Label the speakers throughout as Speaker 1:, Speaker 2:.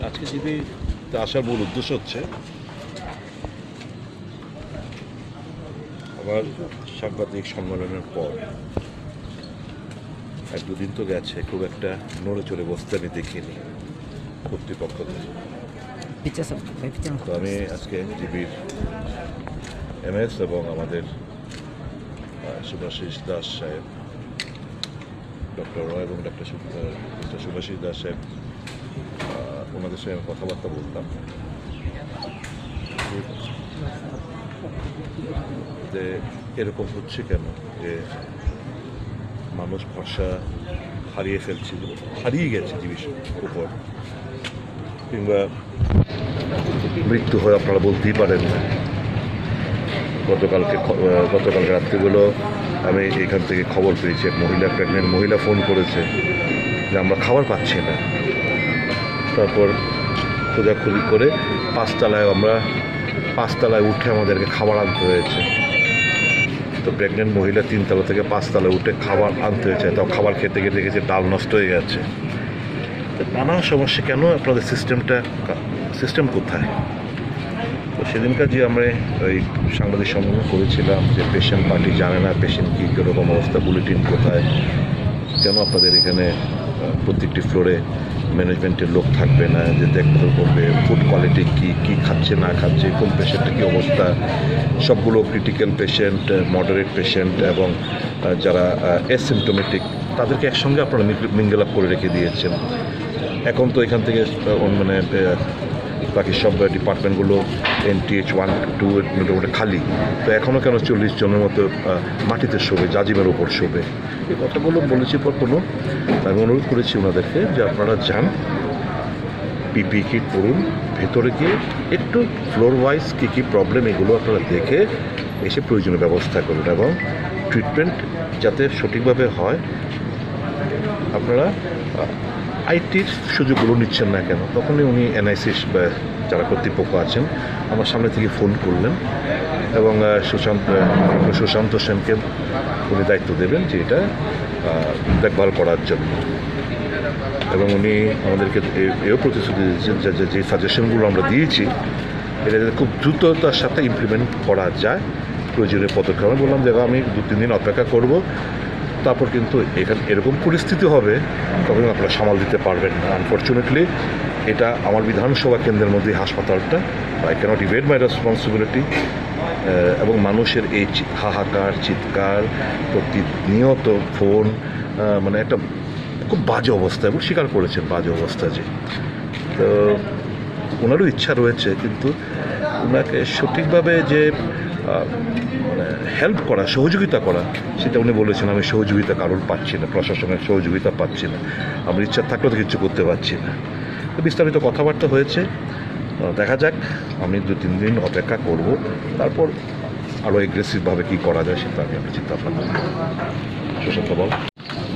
Speaker 1: আজকে শিবিরতে আসার মূল উদ্দেশ্য হচ্ছে আবার সাংবাদিক সম্মেলনের পর এক দুদিন তো গেছে, খুব একটা নড়ে চড়ে বসতে আমি দেখিনি কর্তৃপক্ষদের। তো আমি আজকে জিবির এমএস এবং আমাদের শুভাশিস দাস সাহেব, ডক্টর রয় এবং ডক্টর শুভাশিস দাস সাহেব, ওনাদের সঙ্গে আমি কথাবার্তা বলতাম যে এরকম হচ্ছে কেন, যে মানুষ ভরসা হারিয়ে ফেলছিল, হারিয়ে গেছে জিনিস উপর, কিংবা মৃত্যু হয়ে আপনারা বলতেই পারেন। গতকাল রাত্রিগুলো আমি এখান থেকে খবর পেয়েছি, এক প্রেগনেন্ট মহিলা ফোন করেছে যে আমরা খাবার পাচ্ছি না। তারপর খোঁজাখুঁজি করে পাঁচতলায় উঠে আমাদেরকে খাবার আনতে হয়েছে। তো প্রেগনেন্ট মহিলা 3 তলা থেকে 5 তলায় উঠে খাবার আনতে হয়েছে। তাও খাবার খেতে গিয়ে দেখেছে ডাল নষ্ট হয়ে গেছে। নানা সমস্যা। কেন আপনাদের সিস্টেম কোথায়? তো সেদিনকার যে আমরা ওই সাংবাদিক সম্মেলন করেছিলাম যে পেশেন্ট পার্টি জানে না পেশেন্ট কী কীরকম অবস্থা, বুলেটিন কোথায়, কেন আপনাদের এখানে প্রত্যেকটি ফ্লোরে ম্যানেজমেন্টের লোক থাকবে না যে দেখভাল করবে ফুড কোয়ালিটি কী খাচ্ছে না খাচ্ছে, কোন পেশেন্টের কী অবস্থা, সবগুলো ক্রিটিক্যাল পেশেন্ট, মডারেট পেশেন্ট এবং যারা অ্যাসিম্পটোমেটিক তাদেরকে একসঙ্গে আপনারা মিঙ্গেল আপ করে রেখে দিয়েছেন। এখন তো এখান থেকে মানে বাকি সব ডিপার্টমেন্টগুলো NTH 1, 2 মোটামুটি খালি। তো এখনও কেন 40 জনের মতো মাটিতে শোবে, জাজিমের ওপর শোবে? এই কথাগুলো বলেছি পর আমি অনুরোধ করেছি ওনাদেরকে যে আপনারা যান, পিপি কিট পড়ুন, ভেতরে গিয়ে একটু ফ্লোর ওয়াইজ কী প্রবলেম এগুলো আপনারা দেখে এসে প্রয়োজনীয় ব্যবস্থা করুন এবং ট্রিটমেন্ট যাতে সঠিকভাবে হয়। আপনারা আইটির সুযোগগুলো নিচ্ছেন না কেন? তখনই উনি NIC যারা কর্তৃপক্ষ আছেন আমার সামনে থেকে ফোন করলেন এবং সুশান্ত সেনকে উনি দায়িত্ব দেবেন যে এটা দেখভাল করার জন্য। এবং উনি আমাদেরকে এও প্রতিশ্রুতি দিয়েছেন যে সাজেশনগুলো আমরা দিয়েছি এটা যাতে খুব দ্রুততার সাথে ইমপ্লিমেন্ট করা যায়, প্রয়োজনীয় পদক্ষেপ। আমি বললাম যে আমি 2-3 দিন অপেক্ষা করব, তারপর কিন্তু এখানে এরকম পরিস্থিতি হবে তখন আপনারা সামাল দিতে পারবেন না। আনফর্চুনেটলি এটা আমার বিধানসভা কেন্দ্রের মধ্যে হাসপাতালটা, আই ক্যানট ইভেড মাই রেসপন্সিবিলিটি। এবং মানুষের এই হাহাকার, চিৎকার, প্রতিনিয়ত ফোন, মানে একটা খুব বাজে অবস্থা, এবং স্বীকার করেছেন বাজে অবস্থা। যে তো ওনারও ইচ্ছা রয়েছে, কিন্তু ওনাকে সঠিকভাবে যে মানে হেল্প করা, সহযোগিতা করা, সেটা উনি বলেছেন আমি সহযোগিতা কারণ পাচ্ছি না, প্রশাসনের সহযোগিতা পাচ্ছি না, আমার ইচ্ছা থাকলেও তো কিছু করতে পারছি না। তো বিস্তারিত কথাবার্তা হয়েছে, দেখা যাক। আমি 2-3 দিন অপেক্ষা করব, তারপর আরও এগ্রেসিভভাবে কী করা যায় সেটা আমি একটা চিন্তা ভাবনা করব।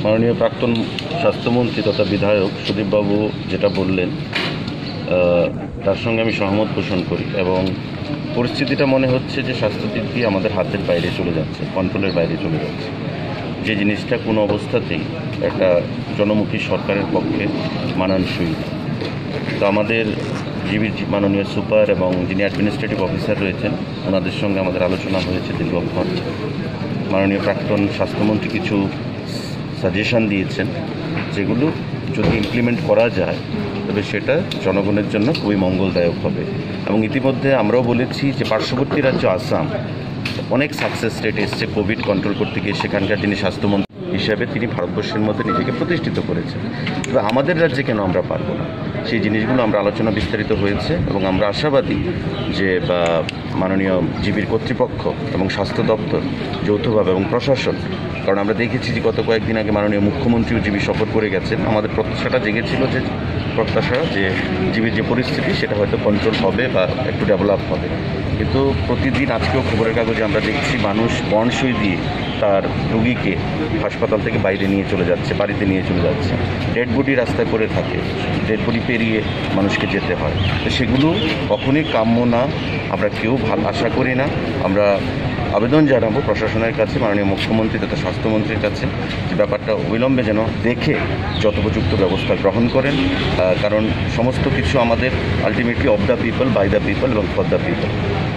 Speaker 2: মাননীয় প্রাক্তন স্বাস্থ্যমন্ত্রী তথা বিধায়ক সুদীপবাবু যেটা বললেন তার সঙ্গে আমি সহমত পোষণ করি, এবং পরিস্থিতিটা মনে হচ্ছে যে স্বাস্থ্য দিক দিয়ে আমাদের হাতের বাইরে চলে যাচ্ছে, কন্ট্রোলের বাইরে চলে যাচ্ছে, যে জিনিসটা কোনো অবস্থাতেই একটা জনমুখী সরকারের পক্ষে মানানসই। তো আমাদের জিবির মাননীয় সুপার এবং যিনি অ্যাডমিনিস্ট্রেটিভ অফিসার রয়েছেন ওনাদের সঙ্গে আমাদের আলোচনা হয়েছে দীর্ঘক্ষণ। মাননীয় প্রাক্তন স্বাস্থ্যমন্ত্রী কিছু সাজেশন দিয়েছেন, যেগুলো যদি ইমপ্লিমেন্ট করা যায় তবে সেটা জনগণের জন্য খুবই মঙ্গলদায়ক হবে। এবং ইতিমধ্যে আমরাও বলেছি যে পার্শ্ববর্তী রাজ্য আসাম অনেক সাকসেস রেট এসছে কোভিড কন্ট্রোল করতে গিয়ে, সেখানকার যিনি স্বাস্থ্যমন্ত্রী হিসাবে তিনি ভারতবর্ষের মধ্যে নিজেকে প্রতিষ্ঠিত করেছেন। তবে আমাদের রাজ্যে কেন আমরা পারবো না? সেই জিনিসগুলো আমরা আলোচনা বিস্তারিত হয়েছে, এবং আমরা আশাবাদী যে মাননীয় জিবির কর্তৃপক্ষ এবং স্বাস্থ্য দপ্তর যৌথভাবে এবং প্রশাসন, কারণ আমরা দেখেছি যে গত কয়েকদিন আগে মাননীয় মুখ্যমন্ত্রীও জিবি সফর করে গেছেন, আমাদের প্রত্যাশাটা জেগেছিল যে জিবির যে পরিস্থিতি সেটা হয়তো কন্ট্রোল হবে বা একটু ডেভেলপ হবে। কিন্তু প্রতিদিন আজকেও খবরের কাগজে আমরা দেখছি মানুষ বন্ড সই দিয়ে তার রোগীকে হাসপাতাল থেকে বাইরে নিয়ে চলে যাচ্ছে, বাড়িতে নিয়ে চলে যাচ্ছে, ডেড বডি রাস্তায় পড়ে থাকে, ডেড বডি পেরিয়ে মানুষকে যেতে হয়। তো সেগুলো কখনোই কাম্য না, আমরা কেউ আশা করি না। আমরা আবেদন জানাবো প্রশাসনের কাছে, মাননীয় মুখ্যমন্ত্রী তথা স্বাস্থ্যমন্ত্রীর কাছে, যে ব্যাপারটা অবিলম্বে যেন দেখে যথোপযুক্ত ব্যবস্থা গ্রহণ করেন। কারণ সমস্ত কিছু আমাদের ultimately of the people, by the people এবং ফর দ্য পিপল।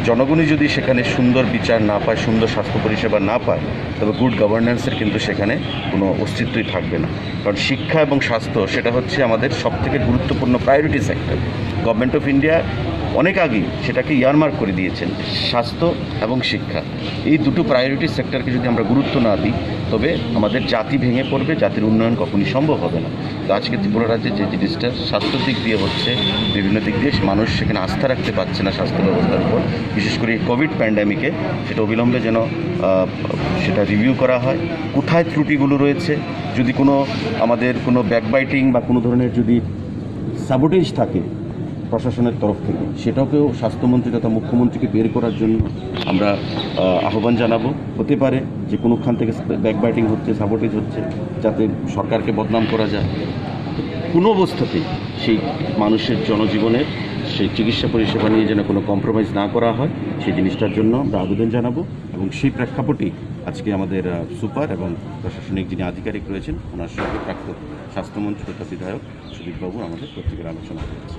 Speaker 2: জনগণই যদি সেখানে সুন্দর বিচার না পায়, সুন্দর স্বাস্থ্য পরিষেবা না পায়, তবে গুড গভর্নেন্সের কিন্তু সেখানে কোনো অস্তিত্বই থাকবে না। কারণ শিক্ষা এবং স্বাস্থ্য সেটা হচ্ছে আমাদের সবথেকে গুরুত্বপূর্ণ priority sector. Government of India অনেক আগেই সেটাকে ইয়ারমার্ক করে দিয়েছেন। স্বাস্থ্য এবং শিক্ষা এই দুটো প্রায়োরিটি সেক্টরকে যদি আমরা গুরুত্ব না দিই, তবে আমাদের জাতি ভেঙে পড়বে, জাতির উন্নয়ন কখনই সম্ভব হবে না। তো আজকে ত্রিপুরা রাজ্যে যে জিনিসটা স্বাস্থ্যের দিক দিয়ে হচ্ছে, বিভিন্ন দিক দিয়ে মানুষ সেখানে আস্থা রাখতে পারছে না স্বাস্থ্য ব্যবস্থার উপর, বিশেষ করে এই কোভিড প্যান্ডামিকে, সেটা অবিলম্বে যেন সেটা রিভিউ করা হয়, কোথায় ত্রুটিগুলো রয়েছে। যদি কোনো আমাদের কোনো ব্যাকবাইটিং বা কোনো ধরনের যদি সাবোটেজ থাকে প্রশাসনের তরফ থেকে, সেটাকেও স্বাস্থ্যমন্ত্রী তথা মুখ্যমন্ত্রীকে বের করার জন্য আমরা আহ্বান জানাবো। হতে পারে যে কোনোখান থেকে ব্যাকবাইটিং হচ্ছে, সাবোটেজ হচ্ছে, যাতে সরকারকে বদনাম করা যায়। কোনো অবস্থাতেই সেই মানুষের জনজীবনের সেই চিকিৎসা পরিষেবা নিয়ে যেন কোনো কম্প্রোমাইজ না করা হয়, সেই জিনিসটার জন্য আমরা আবেদন জানাবো। এবং সেই প্রেক্ষাপটেই আজকে আমাদের সুপার এবং প্রশাসনিক যিনি আধিকারিক রয়েছেন, ওনার সঙ্গে প্রাক্তন স্বাস্থ্যমন্ত্রী তথা বিধায়ক সুদীপবাবু আমাদের প্রত্যেকের আলোচনা করেছে।